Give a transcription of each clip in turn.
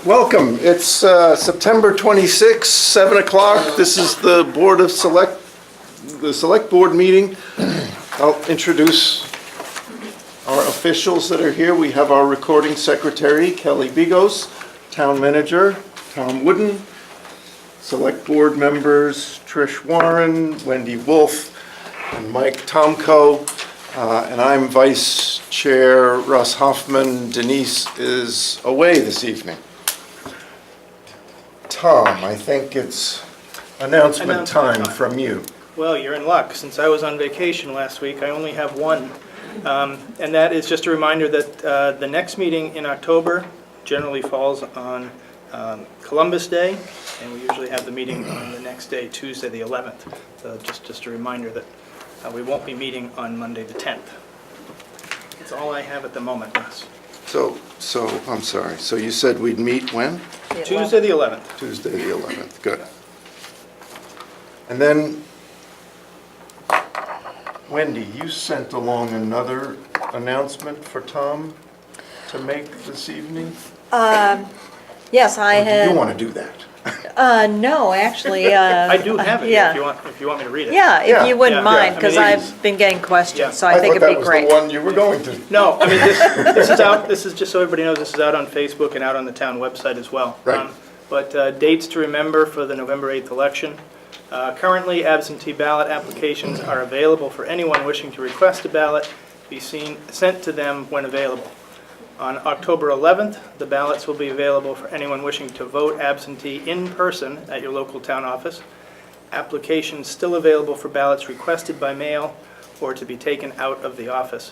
Welcome. It's September 26th, 7 o'clock. This is the Select Board meeting. I'll introduce our officials that are here. We have our recording secretary, Kelly Bigos, town manager, Tom Wooden, Select Board members, Trish Warren, Wendy Wolf, and Mike Tomko. And I'm Vice Chair Russ Hoffman. Denise is away this evening. Tom, I think it's announcement time from you. Well, you're in luck. Since I was on vacation last week, I only have one. And that is just a reminder that the next meeting in October generally falls on Columbus Day, and we usually have the meeting on the next day, Tuesday the 11th. So just a reminder that we won't be meeting on Monday the 10th. That's all I have at the moment, Russ. So I'm sorry. So you said we'd meet when? Tuesday the 11th. Tuesday the 11th. Good. And then, Wendy, you sent along another announcement for Tom to make this evening? Yes, I had. Do you want to do that? No, actually. I do have it yeah. if you want me to read it. Yeah, if you wouldn't Yeah. mind, I because mean, I've been getting questions, Yeah. so I think it'd be great. I thought that was the one you were going to. No, I mean, this is out, this is just so everybody knows, this is out on Facebook and out on the town website as well. Right. But dates to remember for the November 8th election. Currently, absentee ballot applications are available for anyone wishing to request a ballot be sent to them when available. On October 11th, the ballots will be available for anyone wishing to vote absentee in person at your local town office. Applications still available for ballots requested by mail or to be taken out of the office.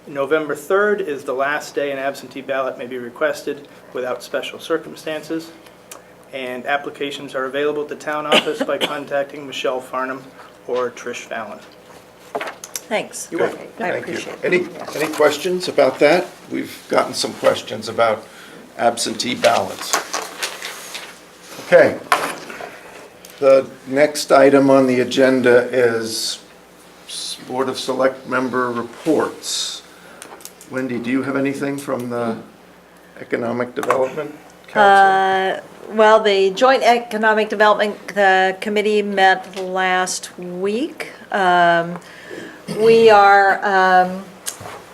November 3rd is the last day an absentee ballot may be requested without special circumstances. And applications are available at the town office by contacting Michelle Farnham or Trish Fallon. Thanks. You're welcome. I Thank you. appreciate it. Any questions about that? We've gotten some questions about absentee ballots. Okay. The next item on the agenda is Board of Select member reports. Wendy, do you have anything from the Economic Development Council? Well, the Joint Economic Development Committee met last week. We are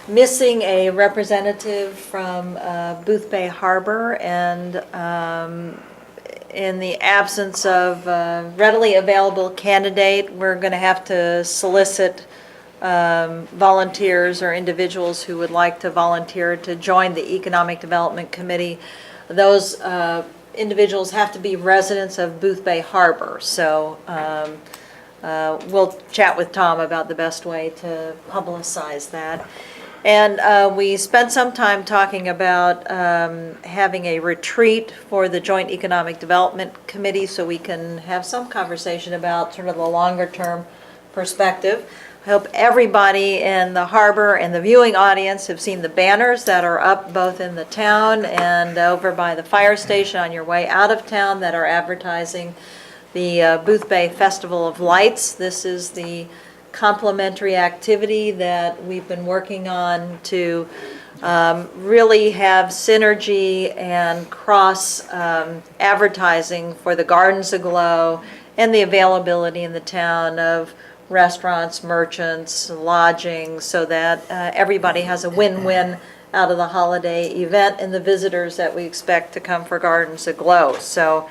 missing a representative from Boothbay Harbor, and in the absence of a readily available candidate, we're going to have to solicit volunteers or individuals who would like to volunteer to join the Economic Development Committee. Those individuals have to be residents of Boothbay Harbor, so we'll chat with Tom about the best way to publicize that. And we spent some time talking about having a retreat for the Joint Economic Development Committee so we can have some conversation about sort of the longer term perspective. I hope everybody in the harbor and the viewing audience have seen the banners that are up both in the town and over by the fire station on your way out of town that are advertising the Boothbay Festival of Lights. This is the complimentary activity that we've been working on to really have synergy and cross advertising for the Gardens Aglow and the availability in the town of restaurants, merchants, lodging, so that everybody has a win-win out of the holiday event and the visitors that we expect to come for Gardens Aglow. So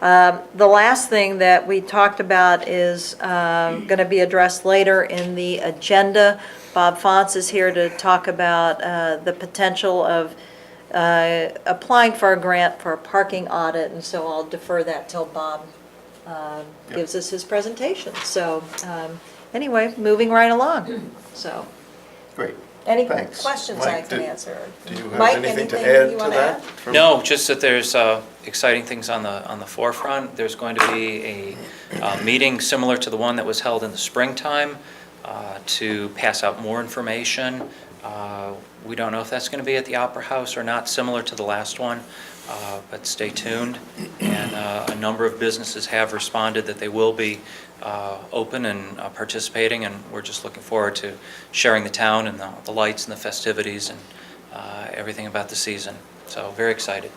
the last thing that we talked about is going to be addressed later in the agenda. Bob Fonts is here to talk about the potential of applying for a grant for a parking audit, and so I'll defer that till Bob gives us his presentation. So anyway, moving right along. So Great. any Thanks. questions Mike, I can answer? Do you have Mike, anything to anything add you to wanna that? add? No, just that there's exciting things on the forefront. There's going to be a meeting similar to the one that was held in the springtime to pass out more information. We don't know if that's going to be at the Opera House or not, similar to the last one, but stay tuned. And a number of businesses have responded that they will be open and participating, and we're just looking forward to sharing the town and the lights and the festivities and everything about the season. So very excited.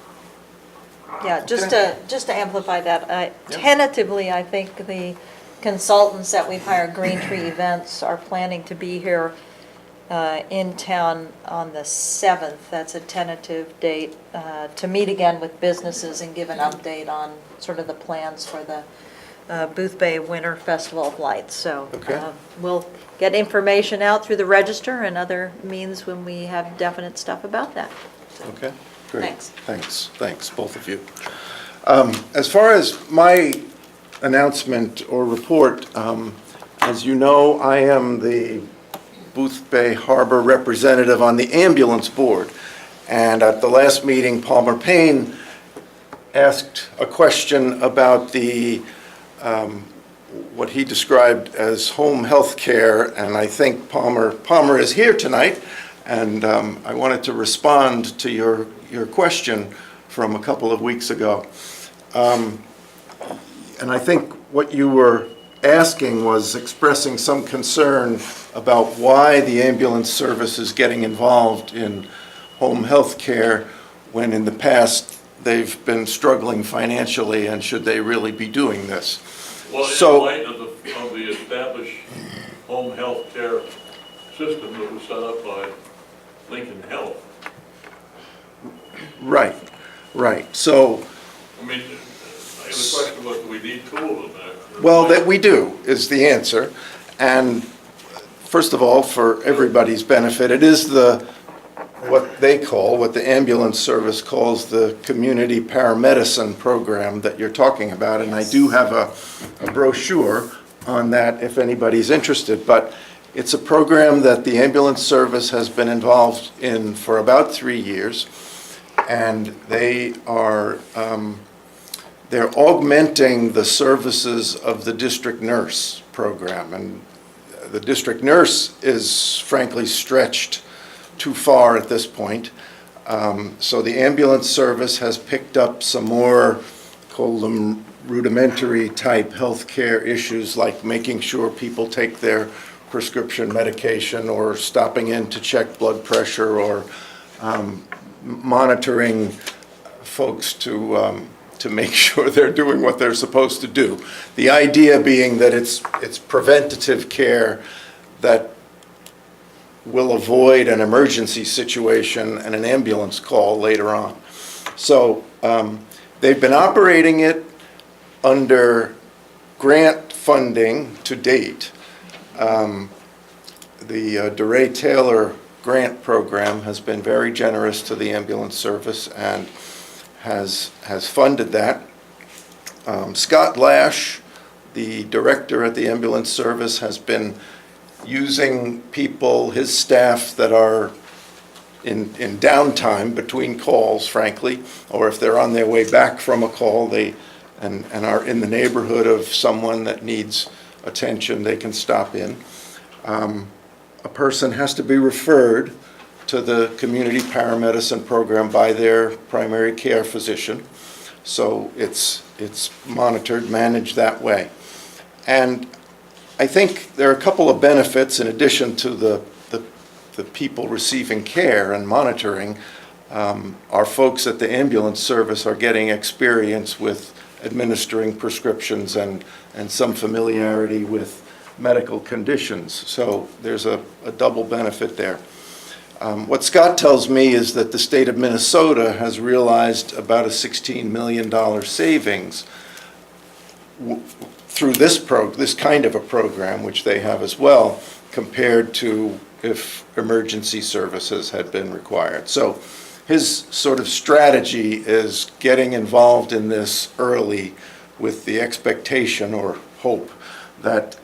Yeah, just to amplify that, tentatively, I think the consultants that we've hired, Green Tree Events, are planning to be here in town on the 7th. That's a tentative date to meet again with businesses and give an update on sort of the plans for the Boothbay Winter Festival of Lights. So Okay. we'll get information out through the register and other means when we have definite stuff about that. Okay, great. Thanks. Thanks, both of you. As far as my announcement or report, as you know, I am the Boothbay Harbor representative on the ambulance board. And at the last meeting, Palmer Payne asked a question about the, what he described as home health care, and I think Palmer is here tonight, and I wanted to respond to your question from a couple of weeks ago. And I think what you were asking was expressing some concern about why the ambulance service is getting involved in home health care when in the past they've been struggling financially, and should they really be doing this? Well, So- in light of the established home health care system that was set up by Lincoln Health, Right. So, I mean, the question was, do we need two of them? well, that we do is the answer. And first of all, for everybody's benefit, it is what the ambulance service calls the community paramedicine program that you're talking about. And I do have a brochure on that if anybody's interested. But it's a program that the ambulance service has been involved in for about 3 years. And they're augmenting the services of the district nurse program. And the district nurse is frankly stretched too far at this point. So the ambulance service has picked up some more, call them rudimentary type healthcare issues, like making sure people take their prescription medication, or stopping in to check blood pressure, or monitoring folks to make sure they're doing what they're supposed to do. The idea being that it's preventative care that will avoid an emergency situation and an ambulance call later on. So they've been operating it under grant funding to date. The DeRay Taylor grant program has been very generous to the ambulance service and has funded that. Scott Lash, the director at the ambulance service, has been using people, his staff, that are in downtime between calls, frankly, or if they're on their way back from a call, and are in the neighborhood of someone that needs attention, they can stop in. A person has to be referred to the community paramedicine program by their primary care physician. So it's monitored, managed that way. And I think there are a couple of benefits in addition to the people receiving care and monitoring. Our folks at the ambulance service are getting experience with administering prescriptions and some familiarity with medical conditions. So there's a double benefit there. What Scott tells me is that the state of Minnesota has realized about a $16 million savings through this kind of a program, which they have as well, compared to if emergency services had been required. So his sort of strategy is getting involved in this early with the expectation or hope that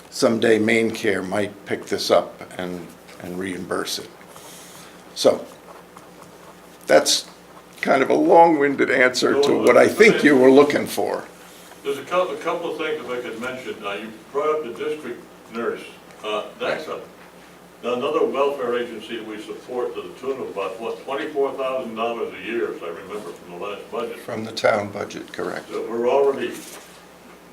someday Maine Care might pick this up and reimburse it. So that's kind of a long-winded answer to what I think you were looking for. There's a couple of things if I could mention. You brought up the district nurse. That's another welfare agency that we support to the tune of about, $24,000 a year, as I remember from the last budget. From the town budget, correct. So we're already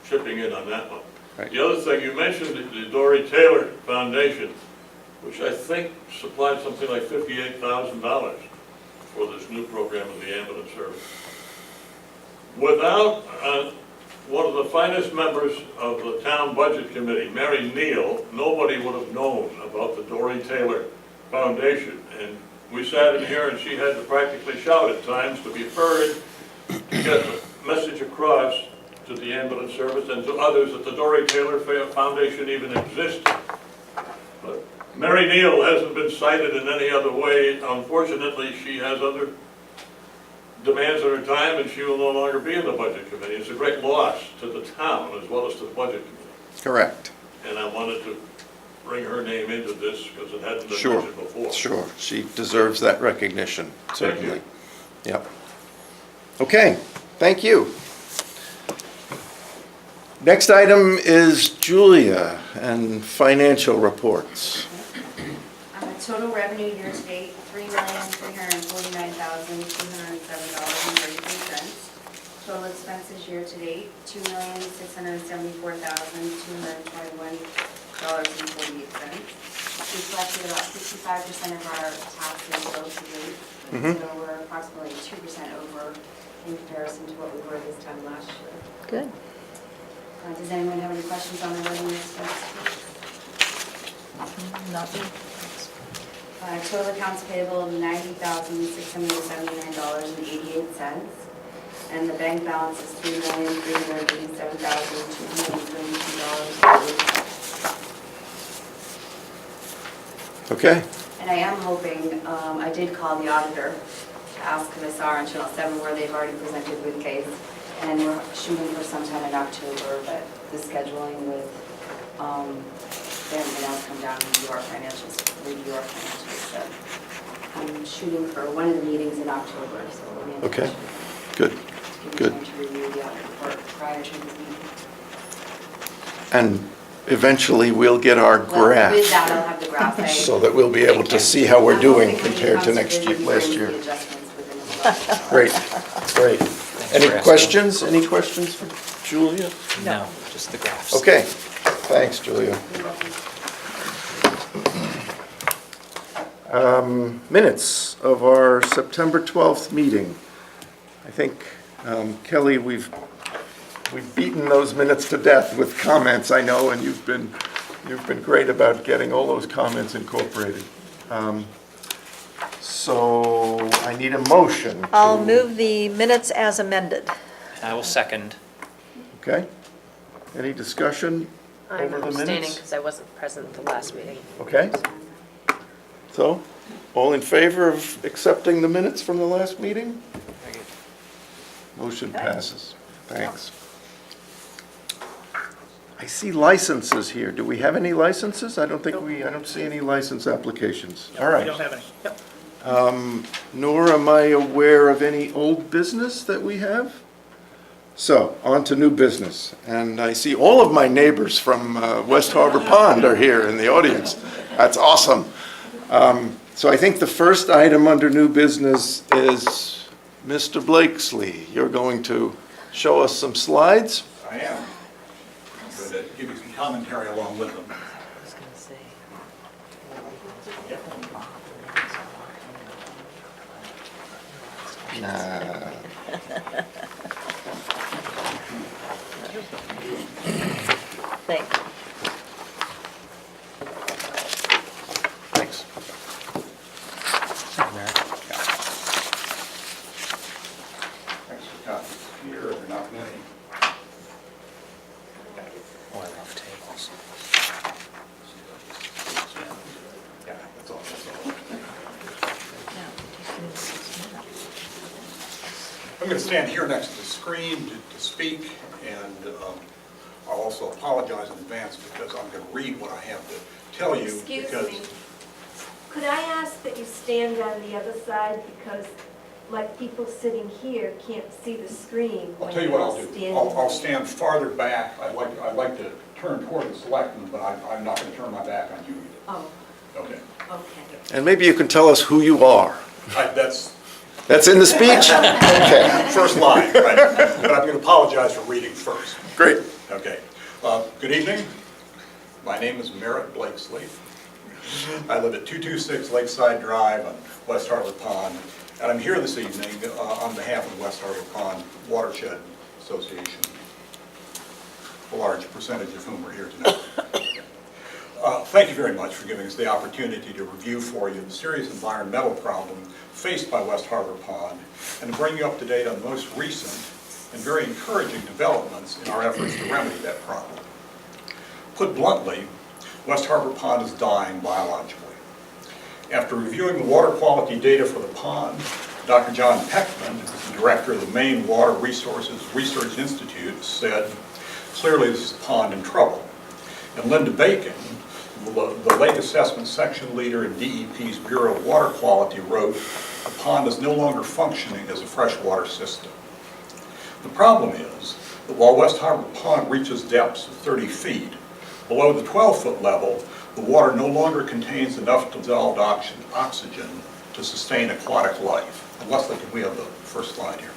chipping in on that one. Right. The other thing, you mentioned the Dory Taylor Foundation, which I think supplied something like $58,000. for this new program of the ambulance service. Without one of the finest members of the town budget committee, Mary Neal, nobody would have known about the Dory Taylor Foundation. And we sat in here and she had to practically shout at times to be heard to get the message across to the ambulance service and to others that the Dory Taylor Foundation even existed. But Mary Neal hasn't been cited in any other way. Unfortunately, she has other demands on her time and she will no longer be in the budget committee. It's a great loss to the town as well as to the budget committee. Correct. And I wanted to bring her name into this because it hadn't been Sure, mentioned before. sure. She deserves that recognition, Thank certainly. you. Yep. Okay, thank you. Next item is Julia and financial reports. Total revenue year-to-date, $3,349,207.33. Total expenses year-to-date, $2,674,221.48. We collected about 65% of our taxes both to date, so we're approximately 2% over in comparison to what we were this time last year. Good. Does anyone have any questions on the revenue expense? Nothing. Total accounts payable of $90,679.88, and the bank balance is $3,387,222.88. Okay, And I am hoping, I did call the auditor to ask, because I saw on Channel 7 where they've already presented with case, and we're shooting for sometime in October, but the scheduling with everything else come down and review our financials. So I'm shooting for one of the meetings in October, so we'll be in touch. okay, good, good. To review the audit report prior to this meeting. And eventually we'll get our Well, with graph that, I'll have the graph. so that we'll be able to see how we're doing compared to last year. Great, great. Any for asking. questions? Any questions for Julia? No, just the graphs. Okay, thanks, Julia. Minutes of our September 12th meeting. I think, Kelly, we've beaten those minutes to death with comments, I know, and you've been great about getting all those comments incorporated. So I need a motion. I'll to- move the minutes as amended. I will second. Okay. Any discussion I'm over the abstaining minutes? because I wasn't present at the last meeting. Okay. So, all in favor of accepting the minutes from the last meeting? Motion passes. Thanks. I see licenses here. Do we have any licenses? I don't see any license applications. All We right. don't have any. Yep. Nor am I aware of any old business that we have. So, on to new business. And I see all of my neighbors from West Harbor Pond are here in the audience. That's awesome. So I think the first item under new business is Mr. Blakesley. You're going to show us some slides? I am. I'm going to give you some commentary along with them. I was going to say. Nah. Thank you. Thanks. Extra copies here, there are not many. Oh, I love tables. Yeah, that's all. I'm going to stand here next to the screen to speak, and I'll also apologize in advance because I'm going to read what I have to tell you. Excuse because me. Could I ask that you stand on the other side because like people sitting here can't see the screen I'll when tell you you're what all I'll do. standing I'll there. stand farther back. I'd like to turn toward the selectmen, but I'm not going to turn my back on you either. Oh, Okay. okay. And maybe you can tell us who you are. That's That's in the speech? Okay, first line, right? But I'm going to apologize for reading first. great. Okay. Good evening. My name is Merritt Blakesley. I live at 226 Lakeside Drive on West Harbor Pond, and I'm here this evening on behalf of the West Harbor Pond Watershed Association, a large percentage of whom are here tonight. Thank you very much for giving us the opportunity to review for you the serious environmental problem faced by West Harbor Pond and to bring you up to date on the most recent and very encouraging developments in our efforts to remedy that problem. Put bluntly, West Harbor Pond is dying biologically. After reviewing the water quality data for the pond, Dr. John Peckman, the director of the Maine Water Resources Research Institute, said, clearly this is a pond in trouble. And Linda Bacon, the Lake Assessment Section Leader in DEP's Bureau of Water Quality, wrote, the pond is no longer functioning as a freshwater system. The problem is that while West Harbor Pond reaches depths of 30 feet, below the 12-foot level, the water no longer contains enough dissolved oxygen to sustain aquatic life. And Leslie, can we have the first slide here?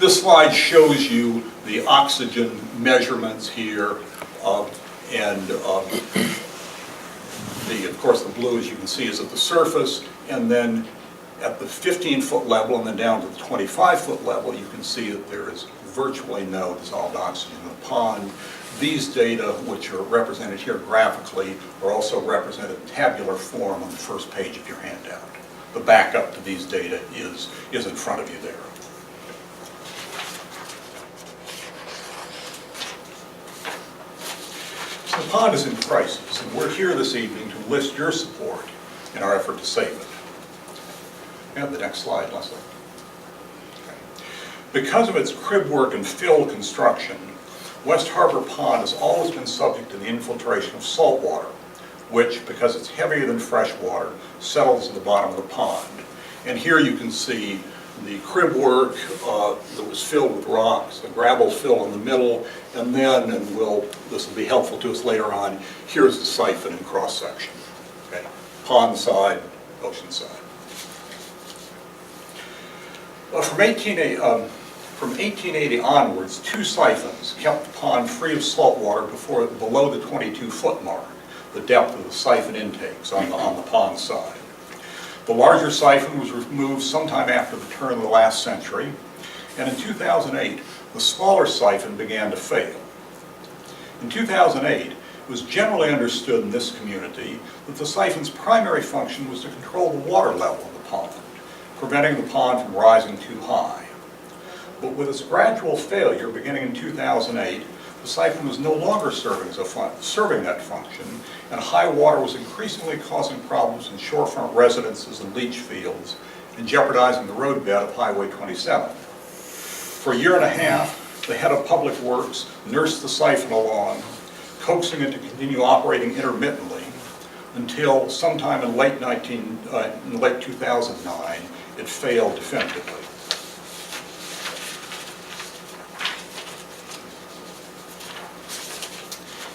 This slide shows you the oxygen measurements here, of course, the blue, as you can see, is at the surface, and then at the 15-foot level and then down to the 25-foot level, you can see that there is virtually no dissolved oxygen in the pond. These data, which are represented here graphically, are also represented in tabular form on the first page of your handout. The backup to these data is in front of you there. So the pond is in crisis, and we're here this evening to enlist your support in our effort to save it. And the next slide, Leslie. Okay. Because of its crib work and fill construction, West Harbor Pond has always been subject to the infiltration of salt water, which, because it's heavier than fresh water, settles at the bottom of the pond. And here you can see the crib work that was filled with rocks, the gravel fill in the middle, and then, this will be helpful to us later on, here's the siphon in cross-section. Okay. Pond side, ocean side. From 1880 onwards, two siphons kept the pond free of salt water below the 22-foot mark, the depth of the siphon intakes on the pond side. The larger siphon was removed sometime after the turn of the last century, and in 2008, the smaller siphon began to fail. In 2008, it was generally understood in this community that the siphon's primary function was to control the water level of the pond, preventing the pond from rising too high. But with its gradual failure beginning in 2008, the siphon was no longer serving that function, and high water was increasingly causing problems in shorefront residences and leach fields and jeopardizing the roadbed of Highway 27. For a year and a half, the head of Public Works nursed the siphon along, coaxing it to continue operating intermittently until sometime in late 2009, it failed definitively.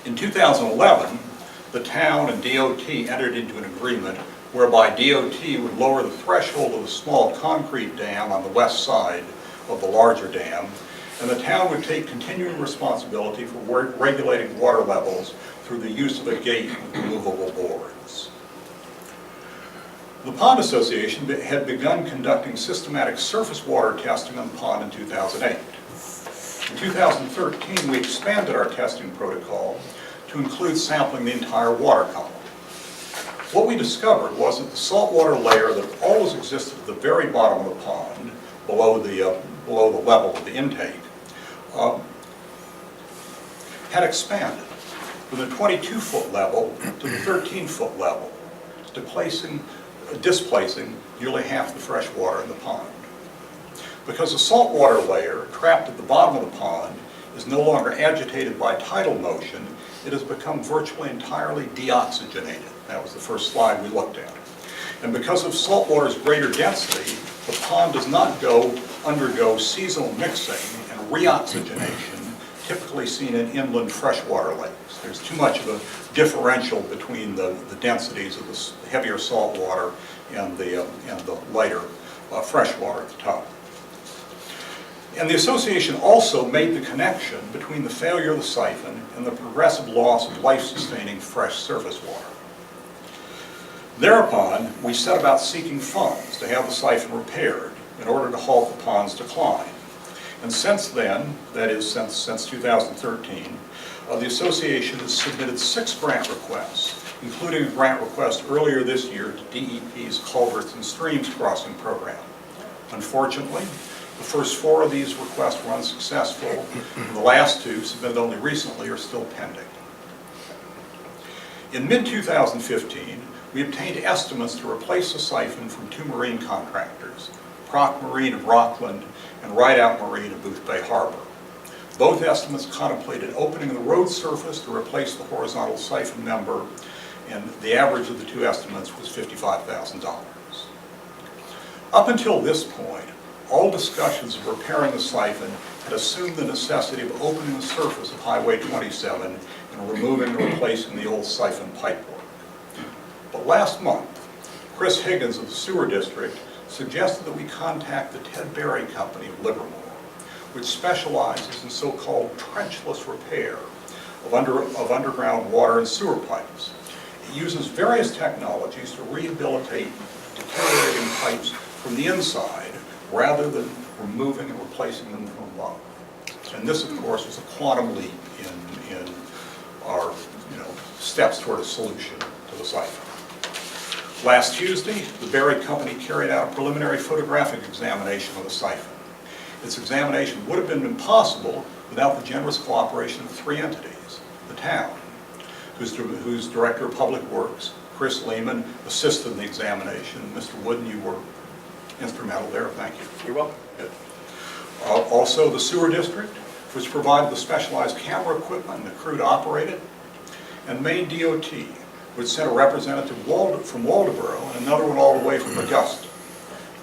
In 2011, the town and DOT entered into an agreement whereby DOT would lower the threshold of the small concrete dam on the west side of the larger dam, and the town would take continuing responsibility for regulating water levels through the use of a gate with removable boards. The Pond Association had begun conducting systematic surface water testing on the pond in 2008. In 2013, we expanded our testing protocol to include sampling the entire water column. What we discovered was that the saltwater layer that always existed at the very bottom of the pond, below the level of the intake, had expanded from the 22-foot level to the 13-foot level, displacing nearly half the fresh water in the pond. Because the saltwater layer trapped at the bottom of the pond is no longer agitated by tidal motion, it has become virtually entirely deoxygenated. That was the first slide we looked at. And because of saltwater's greater density, the pond does not undergo seasonal mixing and reoxygenation typically seen in inland freshwater lakes. There's too much of a differential between the densities of the heavier saltwater and the lighter freshwater at the top. And the association also made the connection between the failure of the siphon and the progressive loss of life-sustaining fresh surface water. Thereupon, we set about seeking funds to have the siphon repaired in order to halt the pond's decline. And since then, that is since 2013, the association has submitted 6 grant requests, including a grant request earlier this year to DEP's Culverts and Streams Crossing Program. Unfortunately, the first 4 of these requests were unsuccessful, and the last 2, submitted only recently, are still pending. In mid-2015, we obtained estimates to replace the siphon from 2 marine contractors, Proc Marine of Rockland and Rideout Marine of Boothbay Harbor. Both estimates contemplated opening the road surface to replace the horizontal siphon member, and the average of the 2 estimates was $55,000. Up until this point, all discussions of repairing the siphon had assumed the necessity of opening the surface of Highway 27 and removing and replacing the old siphon pipework. But last month, Chris Higgins of the Sewer District suggested that we contact the Ted Berry Company of Livermore, which specializes in so-called trenchless repair of underground water and sewer pipes. It uses various technologies to rehabilitate deteriorating pipes from the inside rather than removing and replacing them from above. And this, of course, is a quantum leap in our steps toward a solution to the siphon. Last Tuesday, the Berry Company carried out a preliminary photographic examination of the siphon. Its examination would have been impossible without the generous cooperation of 3 entities. The town, whose Director of Public Works, Chris Lehman, assisted in the examination. Mr. Wooden, you were instrumental there. Thank you. You're welcome. Good. Also, the Sewer District, which provided the specialized camera equipment and the crew to operate it. And Maine DOT, which sent a representative from Waldoboro and another one all the way from Augusta.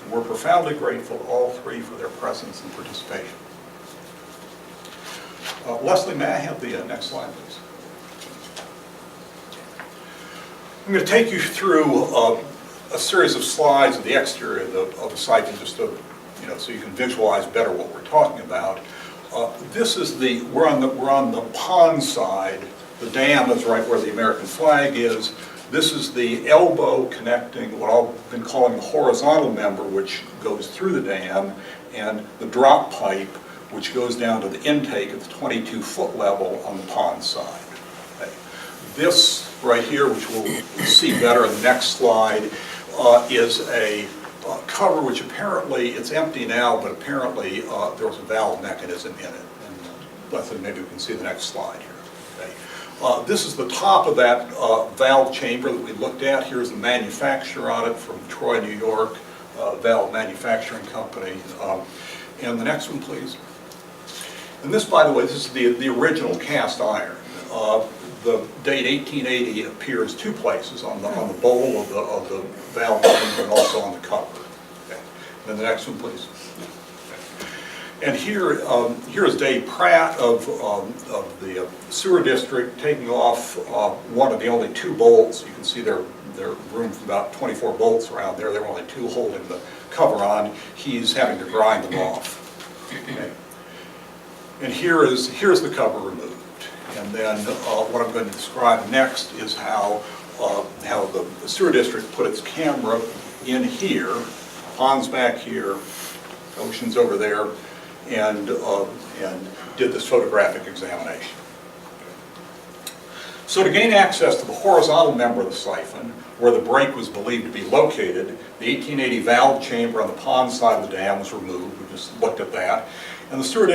And we're profoundly grateful to all 3 for their presence and participation. Leslie, may I have the next slide, please? I'm going to take you through a series of slides of the exterior of the siphon, just to, so you can visualize better what we're talking about. This is we're on the pond side. The dam is right where the American flag is. This is the elbow connecting what I've been calling the horizontal member, which goes through the dam, and the drop pipe, which goes down to the intake at the 22-foot level on the pond side. Okay. This right here, which we'll see better in the next slide, is a cover which apparently, it's empty now, but apparently there was a valve mechanism in it. And Leslie, maybe we can see the next slide here. Okay. This is the top of that valve chamber that we looked at. Here's the manufacturer on it from Troy, New York, Valve Manufacturing Company. And the next one, please. And this, by the way, this is the original cast iron. The date 1880 appears 2 places, on the bowl of the valve chamber and also on the cover. Okay. And the next one, please. And here is Dave Pratt of the Sewer District taking off one of the only 2 bolts. You can see there room for about 24 bolts around there. There were only 2 holding the cover on. He's having to grind them off. Okay. And here's the cover removed. And then what I'm going to describe next is how the Sewer District put its camera in here, ponds back here, oceans over there, and did this photographic examination. So to gain access to the horizontal member of the siphon, where the break was believed to be located, the 1880 valve chamber on the pond side of the dam was removed. We just looked at that. And the Sewer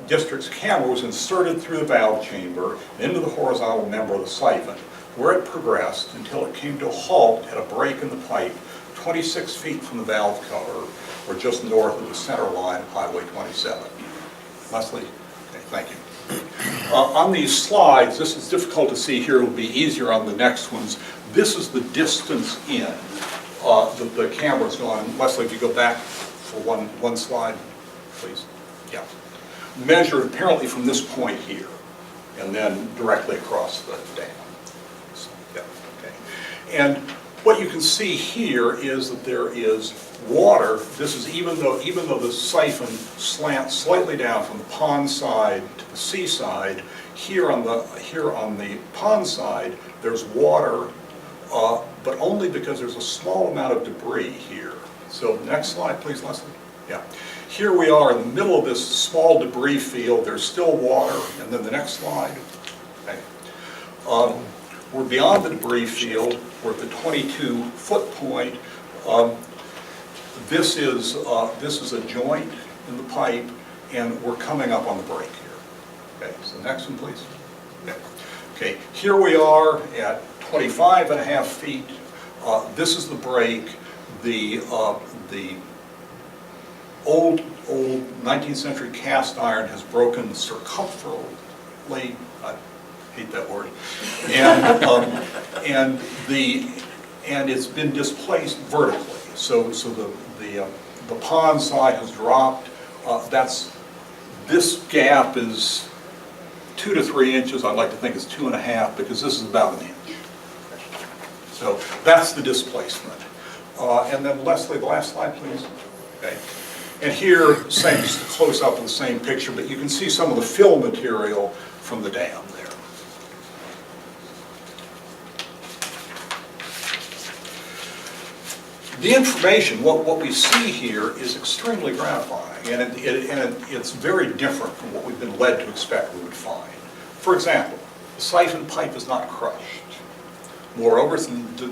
District's camera was inserted through the valve chamber and into the horizontal member of the siphon, where it progressed until it came to a halt at a break in the pipe 26 feet from the valve cover, or just north of the center line of Highway 27. Leslie? Okay, thank you. On these slides, this is difficult to see here. It will be easier on the next ones. This is the distance in the camera's gone. Leslie, if you go back for one slide, please. Yeah. Measured apparently from this point here, and then directly across the dam. So, yeah, okay. And what you can see here is that there is water. This is even though the siphon slants slightly down from the pond side to the seaside, here on the pond side, there's water, but only because there's a small amount of debris here. So next slide, please, Leslie. Yeah. Here we are in the middle of this small debris field. There's still water. And then the next slide. Okay. We're beyond the debris field. We're at the 22-foot point. This is a joint in the pipe, and we're coming up on the break here. Okay, so next one, please. Okay, here we are at 25.5 feet. This is the break. The old 19th century cast iron has broken circumferentially. I hate that word. And it's been displaced vertically. So the pond side has dropped. This gap is 2 to 3 inches. I'd like to think it's 2.5 because this is about an inch. So that's the displacement. And then Leslie, the last slide, please. Okay. And here, same, just a close up of the same picture, but you can see some of the fill material from the dam there. The information, what we see here is extremely gratifying, and it's very different from what we've been led to expect we would find. For example, the siphon pipe is not crushed. Moreover, it's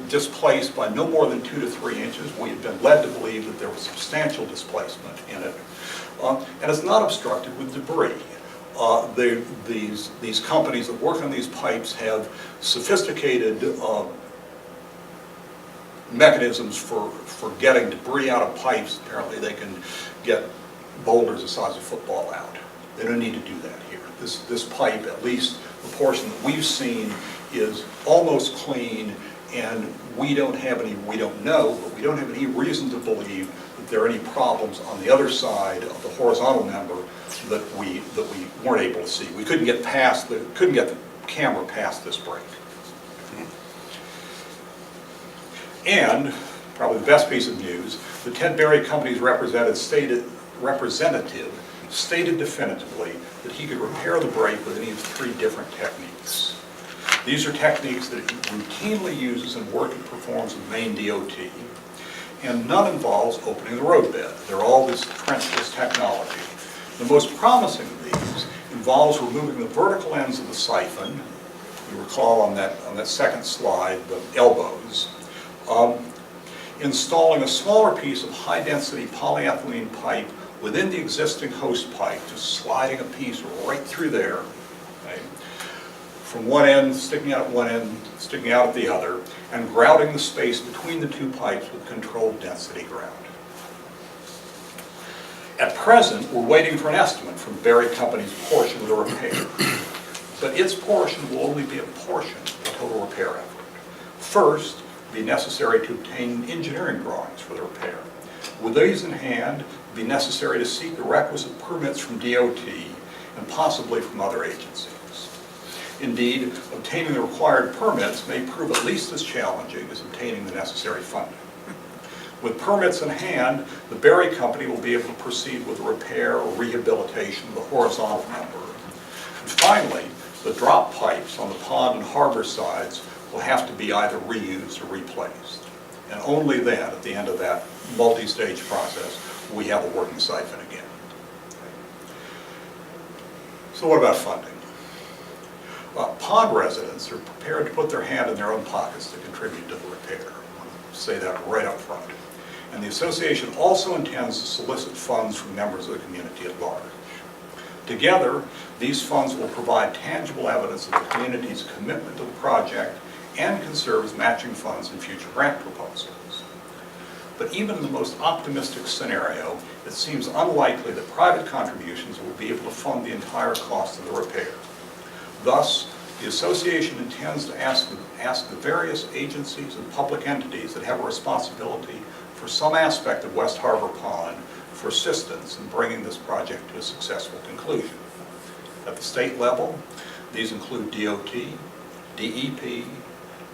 displaced by no more than 2 to 3 inches. We have been led to believe that there was substantial displacement in it, and it's not obstructed with debris. These companies that work on these pipes have sophisticated mechanisms for getting debris out of pipes. Apparently they can get boulders the size of a football out. They don't need to do that here. This pipe, at least the portion that we've seen, is almost clean, and we don't know, but we don't have any reason to believe that there are any problems on the other side of the horizontal member that we weren't able to see. We couldn't get the camera past this break. And, probably the best piece of news, the Ted Berry Company's representative stated definitively that he could repair the break with any of 3 different techniques. These are techniques that he routinely uses in work it performs with Maine DOT, and none involves opening the roadbed. They're all this trenchless technology. The most promising of these involves removing the vertical ends of the siphon. You recall on that second slide, the elbows. Installing a smaller piece of high-density polyethylene pipe within the existing host pipe, just sliding a piece right through there, okay, from one end, sticking out at one end, sticking out at the other, and grouting the space between the 2 pipes with controlled density grout. At present, we're waiting for an estimate from Berry Company's portion of the repair, but its portion will only be a portion of the total repair effort. First, be necessary to obtain engineering drawings for the repair. With these in hand, it will be necessary to seek the requisite permits from DOT and possibly from other agencies. Indeed, obtaining the required permits may prove at least as challenging as obtaining the necessary funding. With permits in hand, the Berry Company will be able to proceed with the repair or rehabilitation of the horizontal member. And finally, the drop pipes on the pond and harbor sides will have to be either reused or replaced. And only then, at the end of that multi-stage process, we have a working siphon again. So what about funding? Pond residents are prepared to put their hand in their own pockets to contribute to the repair. I want to say that right up front. And the association also intends to solicit funds from members of the community at large. Together, these funds will provide tangible evidence of the community's commitment to the project and can serve as matching funds in future grant proposals. But even in the most optimistic scenario, it seems unlikely that private contributions will be able to fund the entire cost of the repair. Thus, the association intends to ask the various agencies and public entities that have a responsibility for some aspect of West Harbor Pond for assistance in bringing this project to a successful conclusion. At the state level, these include DOT, DEP,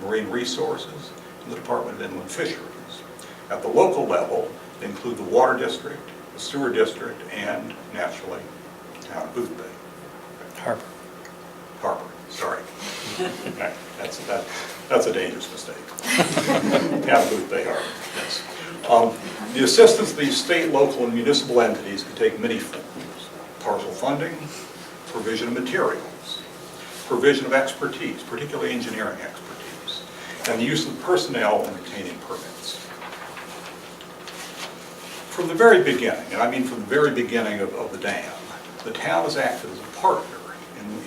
Marine Resources, and the Department of Inland Fisheries. At the local level, they include the Water District, the Sewer District, and naturally, the town of Boothbay. Harbor. Harbor, sorry. That's a dangerous mistake. Town of Boothbay Harbor, yes. The assistance of these state, local, and municipal entities can take many forms. Partial funding, provision of materials, provision of expertise, particularly engineering expertise, and the use of personnel in obtaining permits. From the very beginning, and I mean from the very beginning of the dam, the town has acted as a partner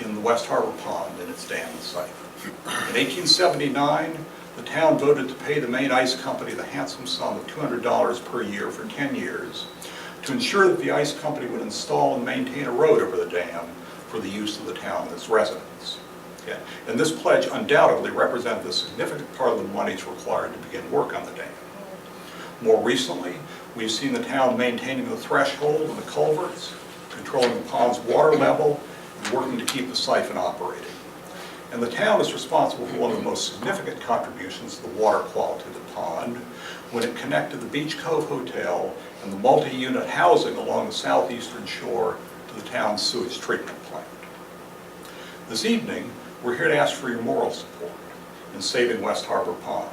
in the West Harbor Pond and its dam site. In 1879, the town voted to pay the Maine Ice Company the handsome sum of $200 per year for 10 years to ensure that the ice company would install and maintain a road over the dam for the use of the town and its residents. Okay. And this pledge undoubtedly represented a significant part of the monies required to begin work on the dam. More recently, we've seen the town maintaining the threshold and the culverts, controlling the pond's water level, and working to keep the siphon operating. And the town is responsible for one of the most significant contributions to the water quality of the pond when it connected the Beach Cove Hotel and the multi-unit housing along the southeastern shore to the town's sewage treatment plant. This evening, we're here to ask for your moral support in saving West Harbor Pond.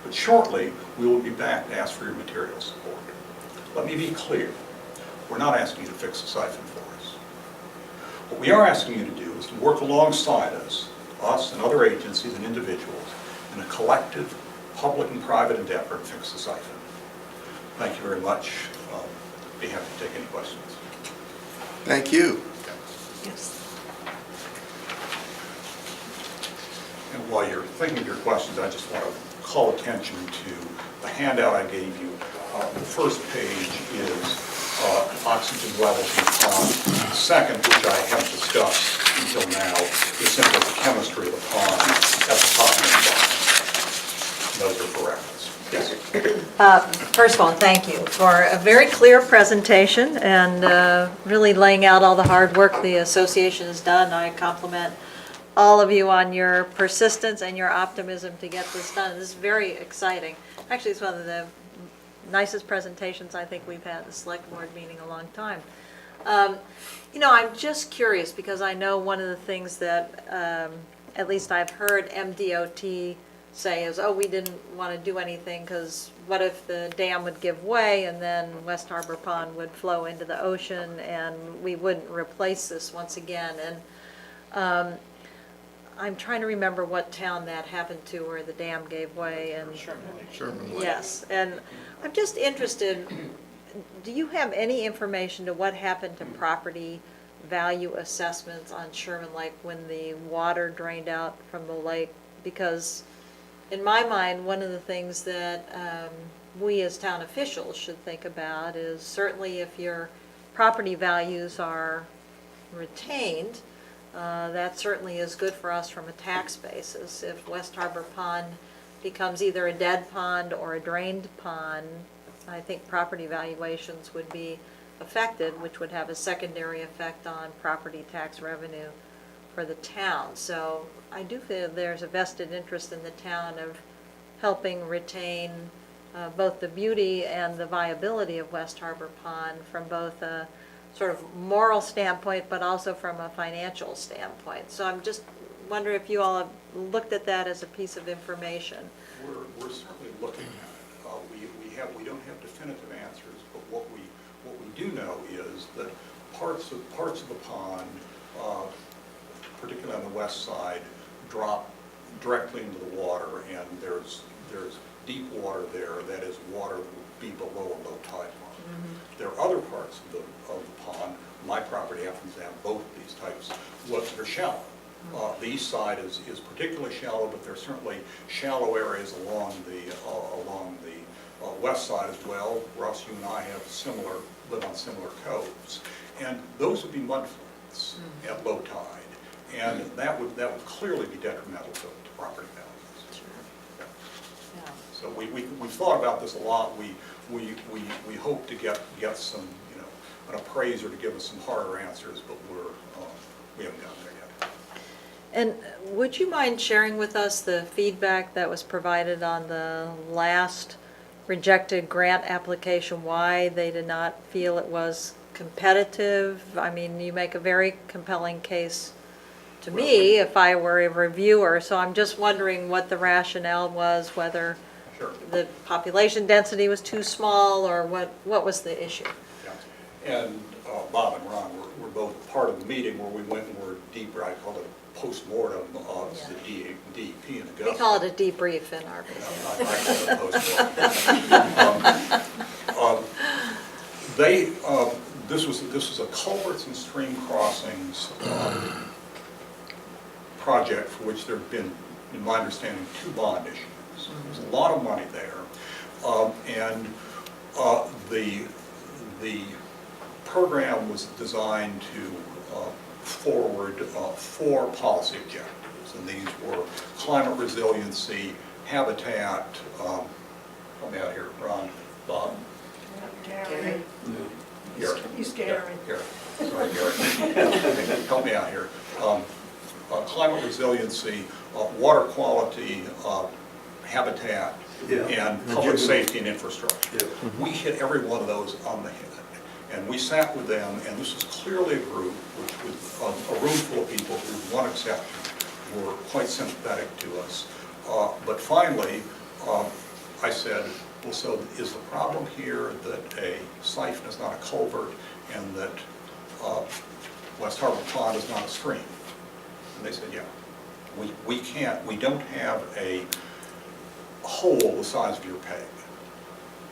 But shortly, we will be back to ask for your material support. Let me be clear. We're not asking you to fix the siphon for us. What we are asking you to do is to work alongside us and other agencies and individuals in a collective public and private endeavor to fix the siphon. Thank you very much. Be happy to take any questions. Thank you. Yes. And while you're thinking of your questions, I just want to call attention to the handout I gave you. The first page is oxygen levels in the pond. The second, which I haven't discussed until now, is simply the chemistry of the pond at the top of the bottom. Those are for reference. Yes. First of all, thank you for a very clear presentation and really laying out all the hard work the association has done. I compliment all of you on your persistence and your optimism to get this done. This is very exciting. Actually, it's one of the nicest presentations I think we've had at the select board meeting in a long time. You know, I'm just curious because I know one of the things that at least I've heard MDOT say is, oh, we didn't want to do anything because what if the dam would give way and then West Harbor Pond would flow into the ocean and we wouldn't replace this once again. And I'm trying to remember what town that happened to where the dam gave way. And Sherman. yes, and I'm just interested, do you have any information to what happened to property value assessments on Sherman Lake when the water drained out from the lake? Because in my mind, one of the things that we as town officials should think about is certainly if your property values are retained, that certainly is good for us from a tax basis. If West Harbor Pond becomes either a dead pond or a drained pond, I think property valuations would be affected, which would have a secondary effect on property tax revenue for the town. So I do feel there's a vested interest in the town of helping retain both the beauty and the viability of West Harbor Pond from both a sort of moral standpoint, but also from a financial standpoint. So I'm just wondering if you all have looked at that as a piece of information. We're certainly looking at it. We don't have definitive answers, but what we do know is that parts of the pond, particularly on the west side, drop directly into the water, and there's deep water there. That is water that would be below a low tide line. Mm-hmm. There are other parts of the pond. My property happens to have both these types that are shallow. The east side is particularly shallow, but there are certainly shallow areas along the west side as well. Russ, you and I live on similar coves, and those would be mudflats at low tide, and that would clearly be detrimental to property values. Sure. Yeah. So we've thought about this a lot. We hope to get some, an appraiser to give us some harder answers, but we haven't gotten there yet. And would you mind sharing with us the feedback that was provided on the last rejected grant application, why they did not feel it was competitive? I mean, you make a very compelling case to me if I were a reviewer, so I'm just wondering what the rationale was, whether Sure. the population density was too small, or what was the issue? Yeah. And Bob and Ron were both part of the meeting where we went and were deeper, I call it a postmortem of the DEP in Augusta. We call it a debrief in our business. I call it a postmortem. This was a culverts and stream crossings project for which there have been, in my understanding, 2 bond issues. There's a lot of money there. And the program was designed to forward 4 policy objectives. And these were climate resiliency, habitat, help me out here, Ron, Bob. Gary. Gary. He's Gary. Gary. Sorry, Gary. Help me out here. Climate resiliency, water quality, habitat, and public safety and infrastructure. We hit every one of those on the head. And we sat with them, and this was clearly a group, which was a room full of people who, with one exception, were quite sympathetic to us. But finally, I said, well, so is the problem here that a siphon is not a culvert and that West Harbor Pond is not a stream? And they said, yeah, we don't have a hole the size of your peg.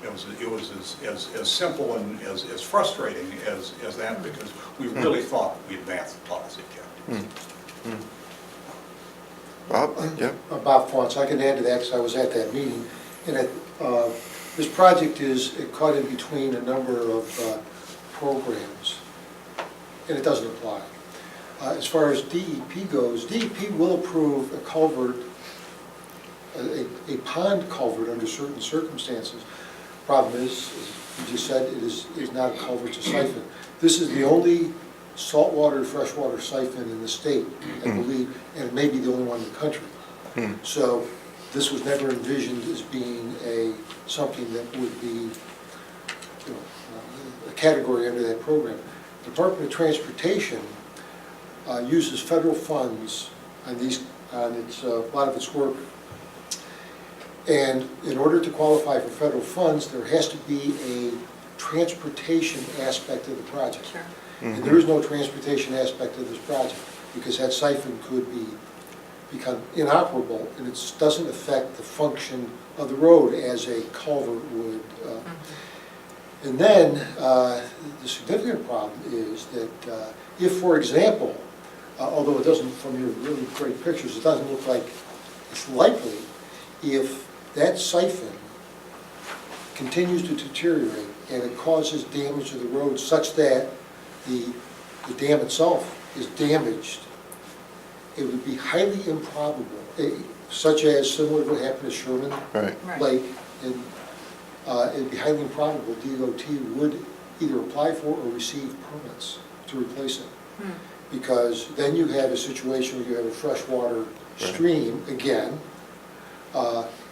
It was as simple and as frustrating as that, because we really thought we advanced the policy objectives. Bob? Yeah. Bob Fonce, I can add to that because I was at that meeting. And this project is caught in between a number of programs, and it doesn't apply. As far as DEP goes, DEP will approve a culvert, a pond culvert under certain circumstances. Problem is, as you just said, it is not a culvert, it's a siphon. This is the only saltwater to freshwater siphon in the state, I believe, and it may be the only one in the country. So this was never envisioned as being something that would be, a category under that program. The Department of Transportation uses federal funds on a lot of its work. And in order to qualify for federal funds, there has to be a transportation aspect of the project. Sure. And there is no transportation aspect of this project, because that siphon could become inoperable, and it doesn't affect the function of the road as a culvert would. And then the significant problem is that if, for example, although it doesn't, from your really great pictures, it doesn't look like it's likely, if that siphon continues to deteriorate and it causes damage to the road such that the dam itself is damaged, it would be highly improbable, such as similar to what happened to Sherman Lake, and it would be highly improbable DOT would either apply for or receive permits to replace it. Because then you have a situation where you have a freshwater stream again,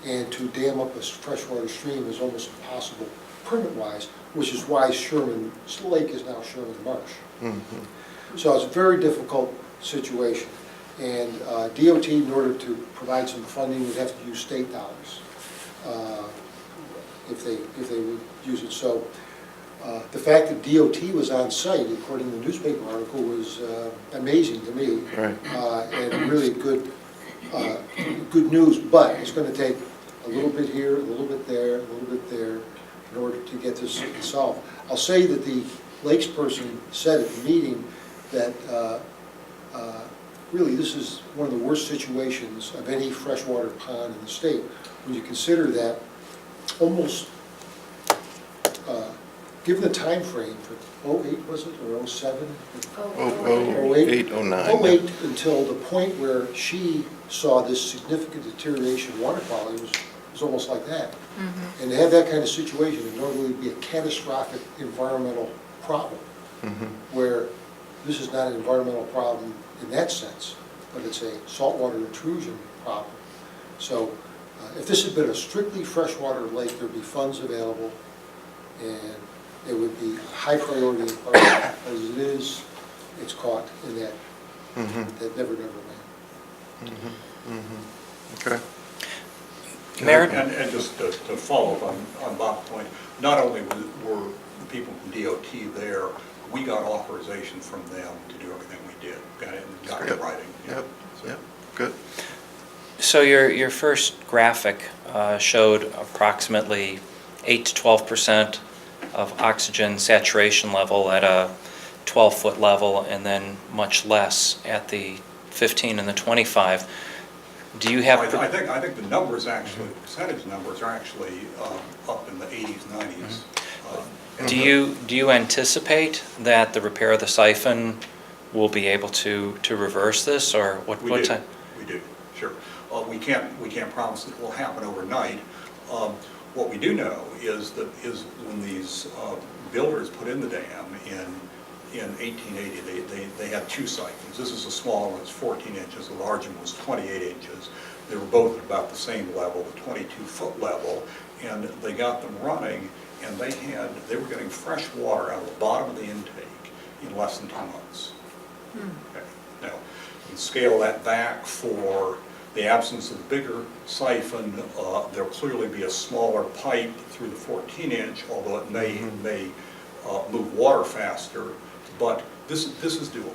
and to dam up a freshwater stream is almost impossible permit-wise, which is why Sherman's Lake is now Sherman Marsh. So it's a very difficult situation. And DOT, in order to provide some funding, would have to use state dollars if they would use it. So the fact that DOT was on site, according to the newspaper article, was amazing to me, and really good news. But it's going to take a little bit here, a little bit there, a little bit there, in order to get this solved. I'll say that the lakes person said at the meeting that really this is one of the worst situations of any freshwater pond in the state, when you consider that almost, given the time frame for 08, was it, or 07? 08, 09. 08 until the point where she saw this significant deterioration in water quality was almost like that. And to have that kind of situation would normally be a catastrophic environmental problem, where this is not an environmental problem in that sense. but it's a saltwater intrusion problem. So if this had been a strictly freshwater lake, there'd be funds available, and it would be high priority in Clark. As it is, it's caught in that, that never land. Okay. Mayor? And just to follow up on Bob's point, not only were the people from DOT there, we got authorization from them to do everything we did, got it in writing. Yep, So- yep, good. So your first graphic showed approximately 8 to 12% of oxygen saturation level at a 12-foot level, and then much less at the 15 and the 25. Do you have? I think the numbers actually, the percentage numbers are actually up in the 80s, 90s. Do you anticipate that the repair of the siphon will be able to reverse this, or what time? We do, sure. We can't promise that it will happen overnight. What we do know is when these builders put in the dam in 1880, they had two siphons. This is a smaller one, it's 14 inches. The larger one was 28 inches. They were both at about the same level, the 22-foot level, and they got them running, and they were getting fresh water out of the bottom of the intake in less than 2 months. Okay. Now, you scale that back for the absence of the bigger siphon. There'll clearly be a smaller pipe through the 14-inch, although it may move water faster. But this is doable.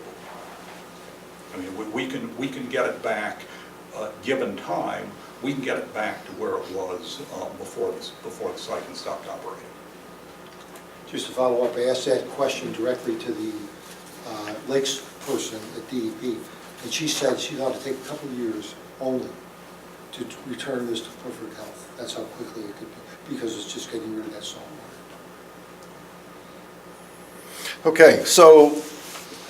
I mean, we can get it back, given time. We can get it back to where it was before the siphon stopped operating. Just to follow up, I asked that question directly to the lakes person at DEP, and she said she thought it'd take a couple of years only to return this to perfect health. That's how quickly it could be, because it's just getting rid of that salt water. Okay, so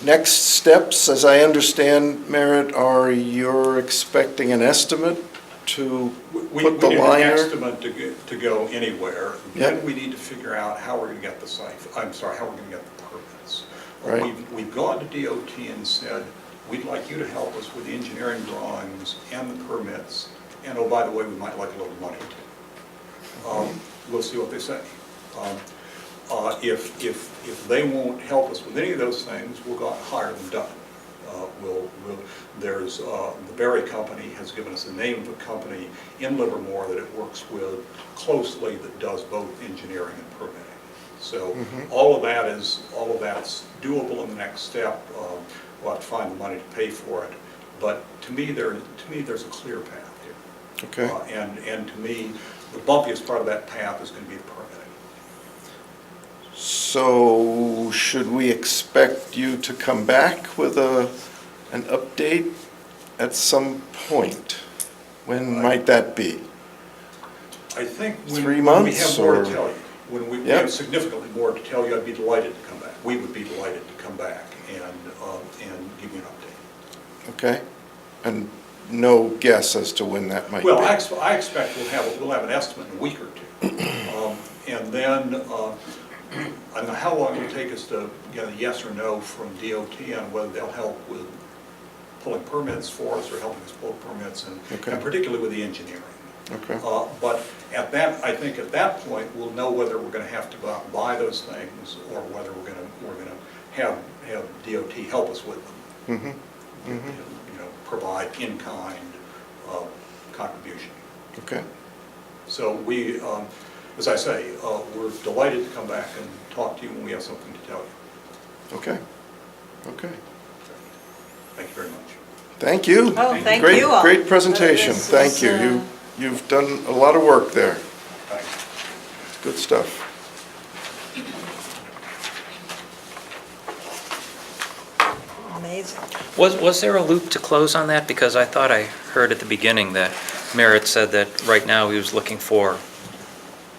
next steps, as I understand, Merritt, are you're expecting an estimate to We put the need an liner? estimate to go anywhere. Yep. Then we need to figure out how we're going to get the siphon, how we're going to get the permits. Right. We've gone to DOT and said, we'd like you to help us with the engineering drawings and the permits, and oh, by the way, we might like a little money too. We'll see what they say. If they won't help us with any of those things, we'll go out and hire them done. The Berry Company has given us the name of a company in Livermore that it works with closely that does both engineering and permitting. So all of that's doable in the next step. We'll have to find the money to pay for it. But to me, there's a clear path here. Okay. And to me, the bumpiest part of that path is going to be the permitting. So should we expect you to come back with an update at some point? When might that be? I think 3 when we months, have more or- to tell you, when we Yep. have significantly more to tell you, I'd be delighted to come back. We would be delighted to come back and give you an update. Okay, and no guess as to when that might be? Well, I expect we'll have an estimate in a week or two. And then, I don't know how long it will take us to get a yes or no from DOT on whether they'll help with pulling permits for us or helping us pull permits, and particularly with the engineering. Okay. But I think at that point, we'll know whether we're going to have to go out and buy those things or whether we're going to have DOT help us with them. Provide in-kind contribution. Okay. So we, as I say, we're delighted to come back and talk to you when we have something to tell you. Okay. Okay. Thank you very much. Thank you. Oh, thank Great- you all. Great presentation. This Thank is, you. You've done a lot of work there. Thanks. Good stuff. Amazing. Was there a loop to close on that? Because I thought I heard at the beginning that Merritt said that right now he was looking for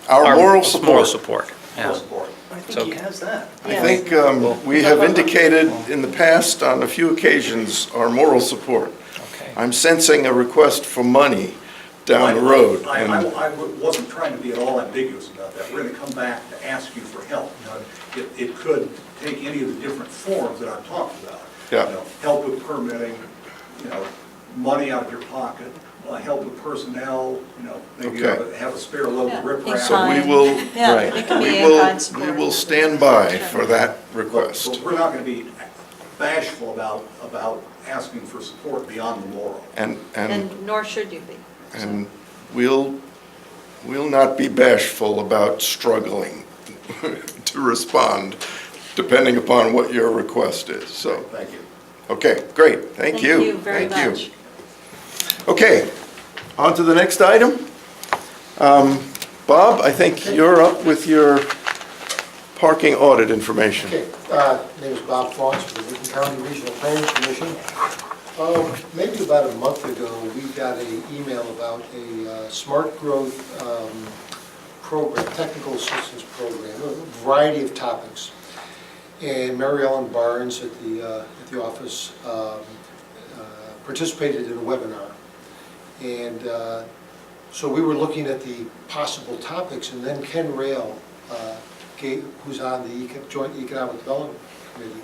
Our moral support. Moral support. Yeah. Full support. I So- think he has that. I think we have indicated in the past on a few occasions our moral support. Okay. I'm sensing a request for money down the road. and- I wasn't trying to be at all ambiguous about that. We're going to come back to ask you for help. It could take any of the different forms that I've talked about. Yeah. Help with permitting, money out of your pocket, help with personnel, maybe Okay. have a spare load Yeah, of riprap. in So we kind. will, Yeah, right, it can be we in will, kind we support. will stand by for that request. But we're not going to be bashful about asking for support beyond the moral. And Nor should you be. And we'll not be bashful about struggling to respond, depending upon what your request is, so. Thank you. Okay, great, thank you. Thank you very Thank much. you. Okay, on to the next item. Bob, I think you're up with your parking audit information. Okay, name is Bob Fox with the Lincoln County Regional Planning Commission. Maybe about a month ago, we got an email about a smart growth program, technical assistance program, a variety of topics. And Mary Ellen Barnes at the office participated in a webinar. And so we were looking at the possible topics, and then Ken Rail, who's on the Joint Economic Development Committee,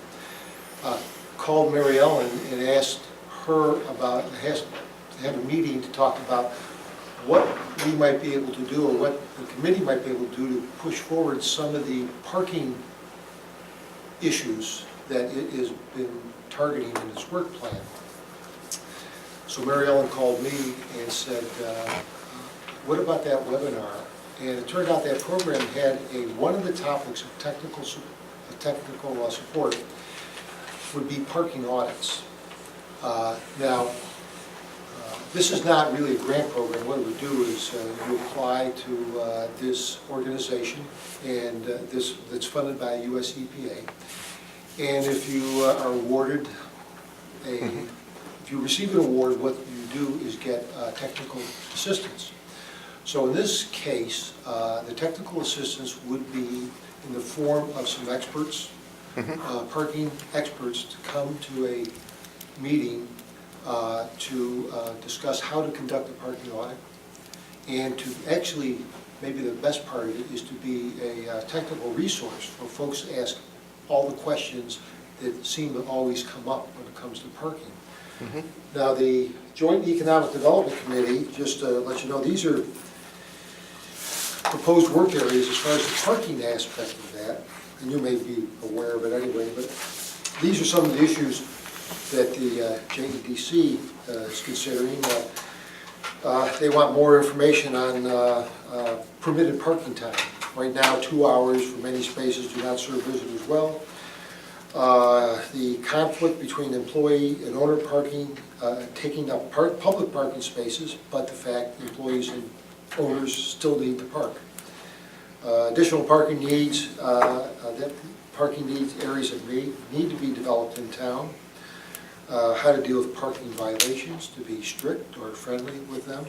called Mary Ellen and asked her about, had a meeting to talk about what we might be able to do, or what the committee might be able to do to push forward some of the parking issues that it has been targeting in its work plan. So Mary Ellen called me and said, what about that webinar? And it turned out that program had one of the topics of technical support would be parking audits. Now, this is not really a grant program. What it would do is you apply to this organization, and that's funded by US EPA. And if you are awarded if you receive an award, what you do is get technical assistance. So in this case, the technical assistance would be in the form of some experts, parking experts, to come to a meeting to discuss how to conduct a parking audit, and to actually, maybe the best part of it is to be a technical resource for folks to ask all the questions that seem to always come up when it comes to parking. Now, the Joint Economic Development Committee, just to let you know, these are proposed work areas as far as the parking aspect of that, and you may be aware of it anyway, but these are some of the issues that the JEDC is considering. They want more information on permitted parking time. Right now, 2 hours for many spaces do not serve visitors well. The conflict between employee and owner parking, taking up public parking spaces, but the fact employees and owners still need to park. Additional parking needs, parking needs areas that need to be developed in town. How to deal with parking violations, to be strict or friendly with them.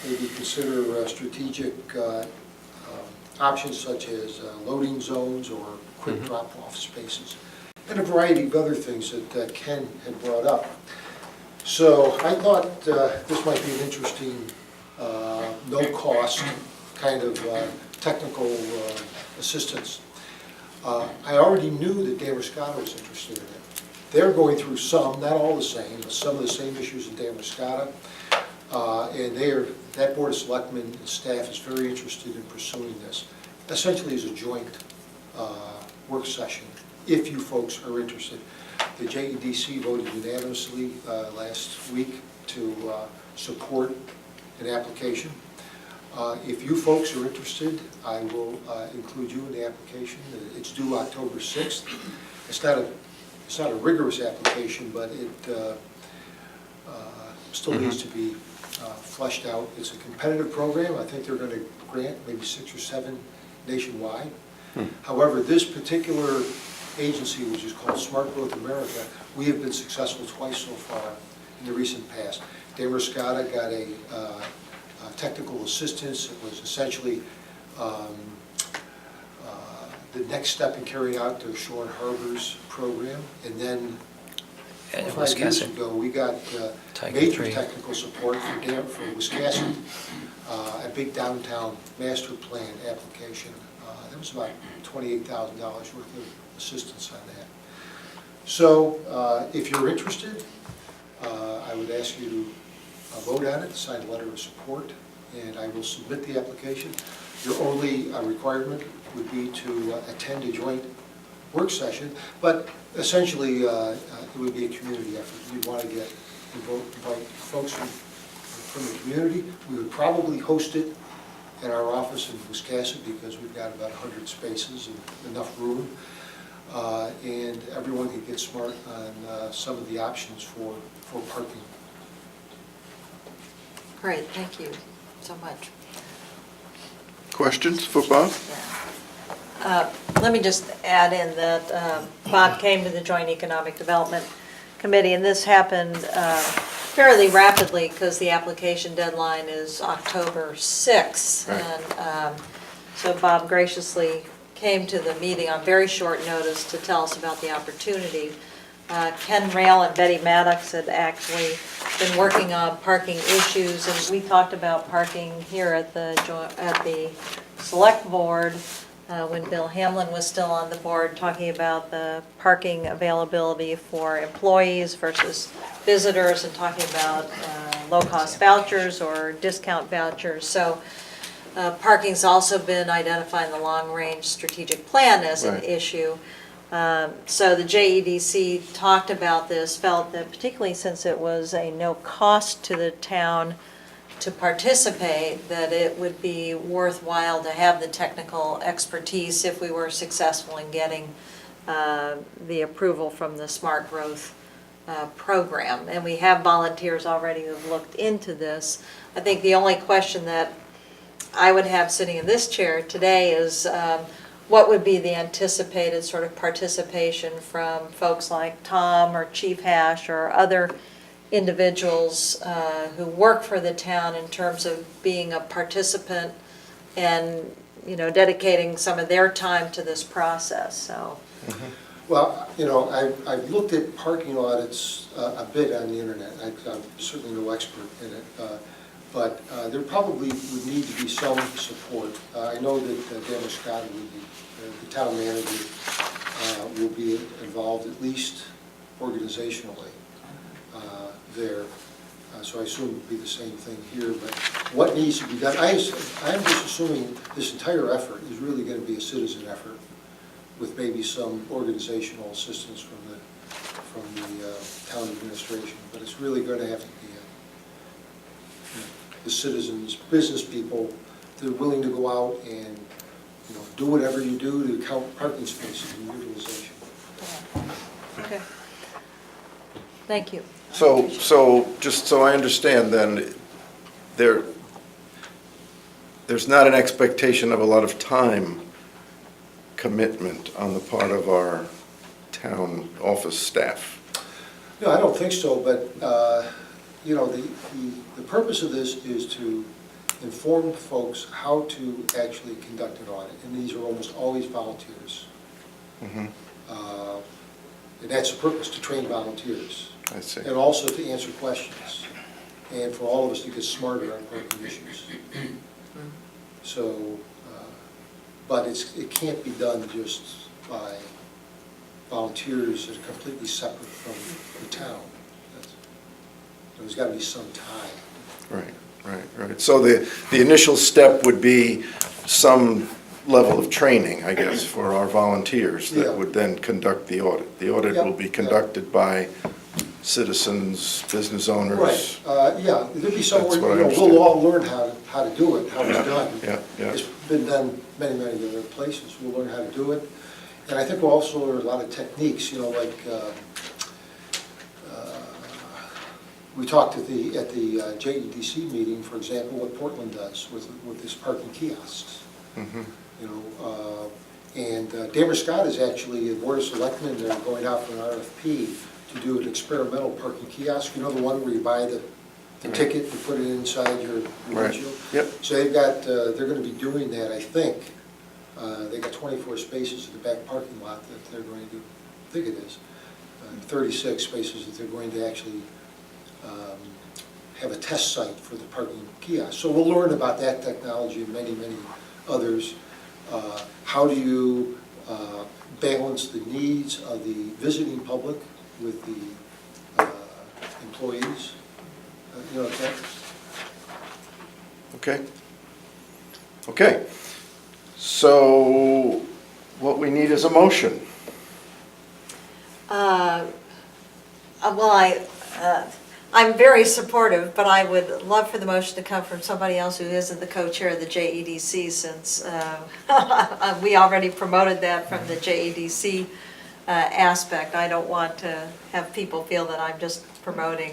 Maybe consider strategic options such as loading zones or quick drop-off spaces, and a variety of other things that Ken had brought up. So I thought this might be an interesting, no-cost kind of technical assistance. I already knew that Damascata was interested in it. They're going through some, not all the same, but some of the same issues in Damascata. And that Board of Selectmen and staff is very interested in pursuing this, essentially as a joint work session, if you folks are interested. The JEDC voted unanimously last week to support an application. If you folks are interested, I will include you in the application. It's due October 6th. It's not a rigorous application, but it still needs to be fleshed out. It's a competitive program. I think they're going to grant maybe 6 or 7 nationwide. However, this particular agency, which is called Smart Growth America, we have been successful twice so far in the recent past. Damascata got a technical assistance. It was essentially the next step in carrying out their Shore and Harbors program. And then 5 years ago, we got major technical support for Wisconsin, a big downtown master plan application. That was about $28,000 worth of assistance on that. So if you're interested, I would ask you to vote on it, sign a letter of support, and I will submit the application. Your only requirement would be to attend a joint work session, but essentially it would be a community effort. You'd want to invite folks from the community. We would probably host it in our office in Wiscasset because we've got about 100 spaces and enough room. And everyone can get smart on some of the options for parking. Great, thank you so much. Questions for Bob? Let me just add in that Bob came to the Joint Economic Development Committee, and this happened fairly rapidly because the application deadline is October 6th. Right. And so Bob graciously came to the meeting on very short notice to tell us about the opportunity. Ken Rail and Betty Maddox had actually been working on parking issues, and we talked about parking here at the Select Board when Bill Hamlin was still on the board, talking about the parking availability for employees versus visitors, and talking about low-cost vouchers or discount vouchers. So parking's also been identified in the long-range strategic plan as an Right. issue. So the JEDC talked about this, felt that particularly since it was a no cost to the town to participate, that it would be worthwhile to have the technical expertise if we were successful in getting the approval from the Smart Growth program. And we have volunteers already who have looked into this. I think the only question that I would have sitting in this chair today is what would be the anticipated sort of participation from folks like Tom or Chief Hash or other individuals who work for the town in terms of being a participant and, you know, dedicating some of their time to this process, so. Well, you know, I've looked at parking audits a bit on the internet. I'm certainly no expert in it, but there probably would need to be some support. I know that Dan Scott, the town manager, will be involved at least organizationally there. So I assume it would be the same thing here, but what needs to be done, I'm just assuming this entire effort is really going to be a citizen effort with maybe some organizational assistance from the town administration, but it's really going to have to be the citizens, business people, they're willing to go out and, you know, do whatever you do to count parking spaces and utilization. Okay. Thank you. So just so I understand then, there's not an expectation of a lot of time commitment on the part of our town office staff? No, I don't think so, but, you know, the purpose of this is to inform folks how to actually conduct an audit, and these are almost always volunteers. Mhm. And that's the purpose, to train volunteers. I see. And also to answer questions, and for all of us to get smarter on parking issues. So, but it can't be done just by volunteers that are completely separate from the town. There's got to be some tie. Right. So the initial step would be some level of training, I guess, for our volunteers Yeah. that would then conduct the audit. The audit Yep. will be conducted by citizens, business owners. Right, yeah, there'd be somewhere, That's what I you know, understand. we'll all learn how to do it, how it's Yeah, done. yeah. It's been done many other places, we'll learn how to do it. And I think we'll also learn a lot of techniques, you know, like, we talked at the JEDC meeting, for example, what Portland does with its parking kiosks. Mhm. You know, and Damer Scott is actually, the Board of Selectmen, they're going out for an RFP to do an experimental parking kiosk, you know, the one where you buy the ticket, you put it inside your Right. windshield. Yep. So they've got, they're going to be doing that, I think. They got 24 spaces in the back parking lot that they're going to do, I think it is, 36 spaces that they're going to actually have a test site for the parking kiosk. So we'll learn about that technology and many others. How do you balance the needs of the visiting public with the employees. You know, that, Okay. Okay. So what we need is a motion. Well, I'm very supportive, but I would love for the motion to come from somebody else who isn't the co-chair of the JEDC, since we already promoted that from the JEDC aspect. I don't want to have people feel that I'm just promoting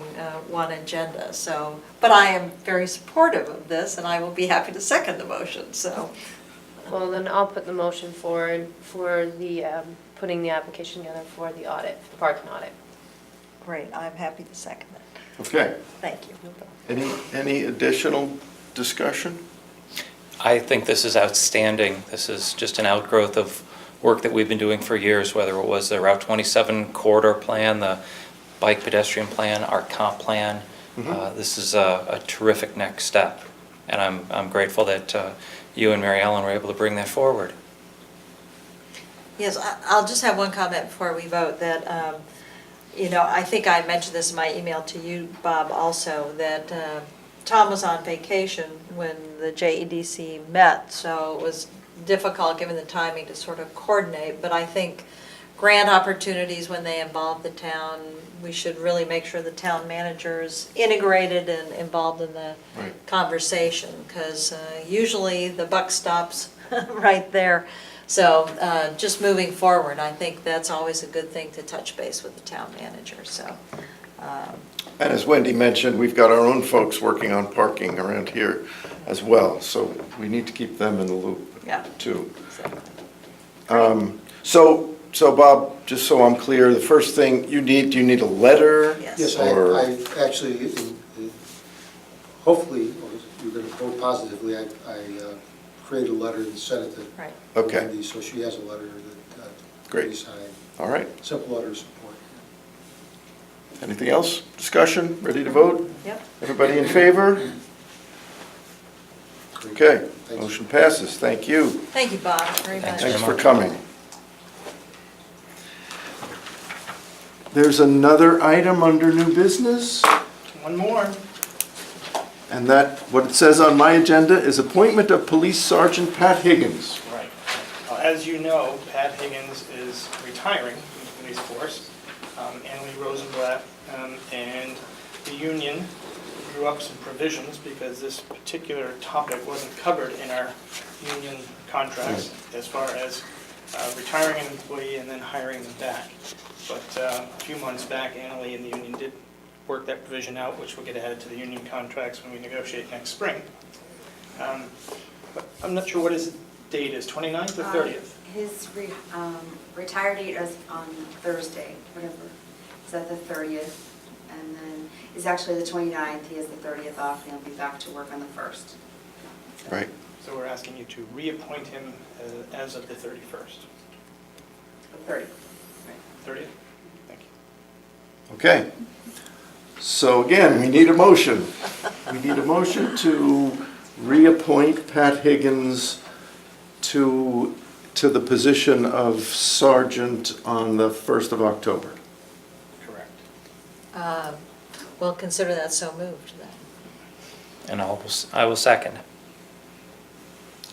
one agenda, so, but I am very supportive of this, and I will be happy to second the motion, so. Well, then I'll put the motion forward for the, putting the application together for the audit, the parking audit. Great, I'm happy to second that. Okay. Thank you. Any additional discussion? I think this is outstanding. This is just an outgrowth of work that we've been doing for years, whether it was the Route 27 corridor plan, the bike pedestrian plan, our comp plan. This is a terrific next step, and I'm grateful that you and Mary Ellen were able to bring that forward. Yes, I'll just have one comment before we vote, that, you know, I think I mentioned this in my email to you, Bob, also, that Tom was on vacation when the JEDC met, so it was difficult, given the timing, to sort of coordinate, but I think grant opportunities, when they involve the town, we should really make sure the town manager is integrated and involved in the conversation, because usually the buck stops right there. So just moving forward, I think that's always a good thing, to touch base with the town manager, so. And as Wendy mentioned, we've got our own folks working on parking around here as well, so we need to keep them in the loop too. So Bob, just so I'm clear, the first thing do you need a letter? yes, Or- I actually, hopefully, you're going to vote positively, I created a letter and sent it to Right. Okay. Wendy, so she has a letter that Great. we signed. All right. Simple letter of support. Anything else? Discussion? Ready to vote? Yep. Everybody in favor? Okay, Thanks. motion passes. Thank you. Thank you, Bob, very much. Thanks Thanks very for much. coming. There's another item under new business, One more. and that, what it says on my agenda is appointment of Police Sergeant Pat Higgins. Right. As you know, Pat Higgins is retiring from the police force. Annalee Rosenblatt and the union drew up some provisions, because this particular topic wasn't covered in our union contracts, as far as retiring an employee and then hiring them back. But a few months back, Annalee and the union did work that provision out, which will get added to the union contracts when we negotiate next spring. But I'm not sure what his date is, 29th or 30th? His retire date is on Thursday, whatever. Is that the 30th? And then it's actually the 29th. He has the 30th off, and he'll be back to work on the 1st. So- Right. So we're asking you to reappoint him as of the 31st. The 30th. 30th? Thank you. Okay. So again, we need a motion. We need a motion to reappoint Pat Higgins to the position of sergeant on the 1st of October. Correct. We'll consider that so moved then. And I will second.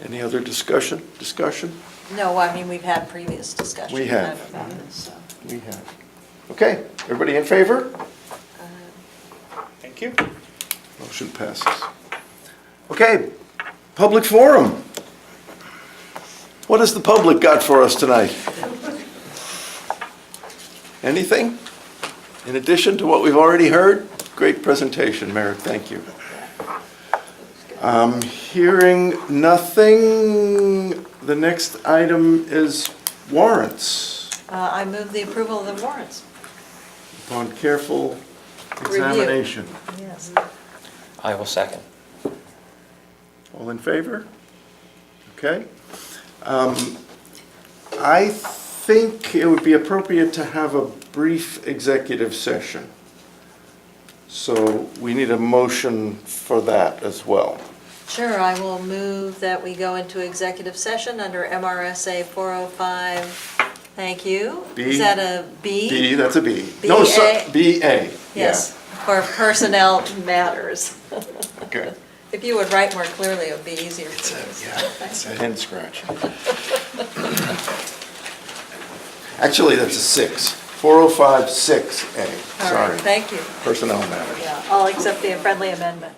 Any other discussion? No, I mean, we've had previous discussions. We have. About this, so. We have. Okay, everybody in favor? Thank you. Motion passes. Okay, public forum. What has the public got for us tonight? Anything? In addition to what we've already heard? Great presentation, Merrick, thank you. Hearing nothing, the next item is warrants. I move the approval of the warrants. Upon careful examination. Yes. I will second. All in favor? Okay. I think it would be appropriate to have a brief executive session. So we need a motion for that as well. Sure, I will move that we go into executive session under MRSA 405. Thank you. B. Is that a B? B, that's a B. B, No, A. B, A. Yes. For personnel matters. Okay. If you would write more clearly, it would be easier for us. Yeah, it's a head scratch. Actually, that's a 6. 405-6A, All sorry. right, thank you. Personnel matters. Yeah, I'll accept the friendly amendment.